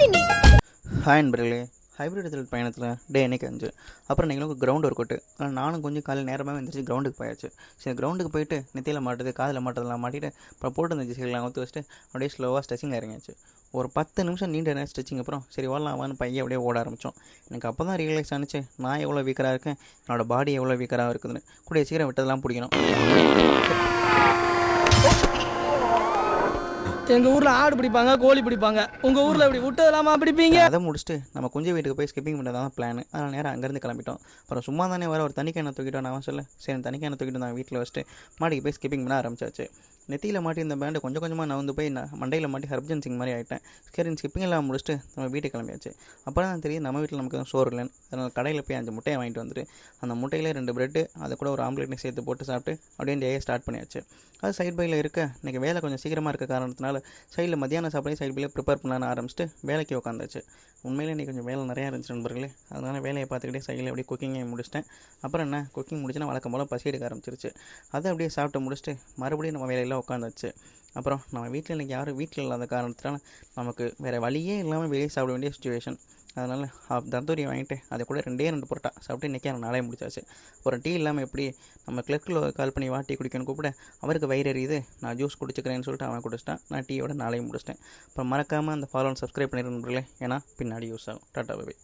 நீ. ஹாய் நண்பர்களே. Hybrid result பயணத்தில் டே அன்றைக்கி 5. அப்புறம் நீங்களும் கிரவுண்ட் ஒர்க் அவுட்டு. ஆனால் நானும் கொஞ்சம் காலையில் நேரமாக வந்துருச்சு கிரவுண்டுக்கு போயாச்சு. சரி கிரவுண்டுக்கு போயிட்டு நெத்தியில் மாட்டுது காதில் மாட்டதெல்லாம் மாட்டிட்டு அப்புறம் போட்டு இந்த ஜிசைலாம் ஊற்றி வச்சுட்டு அப்படியே ஸ்லோவாக ஸ்ட்ரெச்சிங் இறங்கியாச்சு. ஒரு 10 நிமிஷம் நீண்ட நேரம் ஸ்ட்ரெச்சிங் அப்புறம் சரி ஓடலாமான்னு பையன் அப்படியே ஓட ஆரம்பித்தோம். எனக்கு அப்போ தான் ரியலைஸ் ஆனிச்சு நான் எவ்வளோ வீக்கராக இருக்கேன், என்னோடய பாடி எவ்வளோ வீக்கராக இருக்குதுன்னு. கூடிய சீக்கிரம் விட்டதெல்லாம் பிடிக்கணும். எங்கள் ஊரில் ஆடு பிடிப்பாங்க, கோழி பிடிப்பாங்க. உங்கள் ஊரில் இப்படி விட்டதெல்லாமா பிடிப்பீங்க? அதை முடிச்சுட்டு நம்ம கொஞ்சம் வீட்டுக்கு போய் ஸ்கிப்பிங் பண்ணுறது பிளான். அதனால் நேரம் அங்கேருந்து கிளம்பிட்டோம். அப்புறம் சும்மா தானே வர ஒரு தனிக்கேனை தூக்கிட்டோம். நான் சொல்ல சரி தனிக்கேனை தூக்கிட்டு நான் வீட்டில் வச்சுட்டு மாடிக்கு போய் ஸ்கிப்பிங் பண்ண ஆரம்பிச்சாச்சு. நெத்தியில் மாட்டி இந்த பேண்டு கொஞ்சம் கொஞ்சமாக நான் வந்து போய் நான் மண்டையில் மாட்டி ஹர்பஜன் சிங் மாதிரி ஆகிட்டேன். சரி ஸ்கிப்பிங் எல்லாம் முடிச்சுட்டு நம்ம வீட்டுக்கு கிளம்பியாச்சு. அப்புறம் தான் தெரியும் நம்ம வீட்டில் நமக்கு சோறு இல்லைன்னு. அதனால் கடையில் போய் 5 முட்டையை வாங்கிட்டு வந்துட்டு அந்த முட்டையில் 2 பிரெட்டு அதை கூட ஒரு ஆம்லேட்டையும் சேர்த்து போட்டு சாப்பிட்டு அப்படியே டேயை ஸ்டார்ட் பண்ணியாச்சு. அது சைட் பையில் இருக்க இன்றைக்கி வேலை கொஞ்சம் சீக்கிரமாக இருக்க காரணத்தினால சைடில் மத்தியானம் சாப்பிட சைட் பையில் ப்ரிப்பேர் பண்ணலான்னு ஆரம்பிச்சுட்டு வேலைக்கு உட்காந்தாச்சு. உண்மையிலே இன்றைக்கி கொஞ்சம் வேலை நிறையா இருந்துச்சு நண்பர்களே. அதனால் வேலையை பார்த்துக்கிட்டே சைடில் அப்படியே குக்கிங்கை முடிச்சிட்டேன். அப்புறம் என்ன குக்கிங் முடிச்சுன்னா வழக்கம் போல் பசி எடுக்க ஆரம்பிச்சிருச்சு. அதை அப்படியே சாப்பிட்டு முடிச்சுட்டு மறுபடியும் நம்ம வேலையெல்லாம் உட்காந்தாச்சு. அப்புறம் நம்ம வீட்டில் இன்றைக்கி யாரும் வீட்டில் இல்லாத காரணத்தினால நமக்கு வேறு வழியே இல்லாமல் வெளியே சாப்பிட வேண்டிய சுச்சுவேஷன். அதனால் தந்தூரி வாங்கிட்டு அதை கூட 2 புரோட்டா சாப்பிட்டு இன்றைக்கி அந்த நாளே முடிச்சாச்சு. ஒரு டீ இல்லாமல் எப்படி நம்ம கிளர்க்கில் கால் பண்ணி வாட்டி குடிக்கணும் கூப்பிட அவருக்கு வயிறு எரியுது, நான் ஜூஸ் குடிச்சிக்கிறேன்னு சொல்லிட்டு அவன் குடிச்சிட்டான். நான் டீயோட நாளையும் முடிச்சிட்டேன். அப்புறம் மறக்காமல் அந்த ஃபாலோ சப்ஸ்கிரைப் பண்ணிடுறேன் நண்பர்களே, ஏன்னா பின்னாடி யூஸ் ஆகும். Tata by.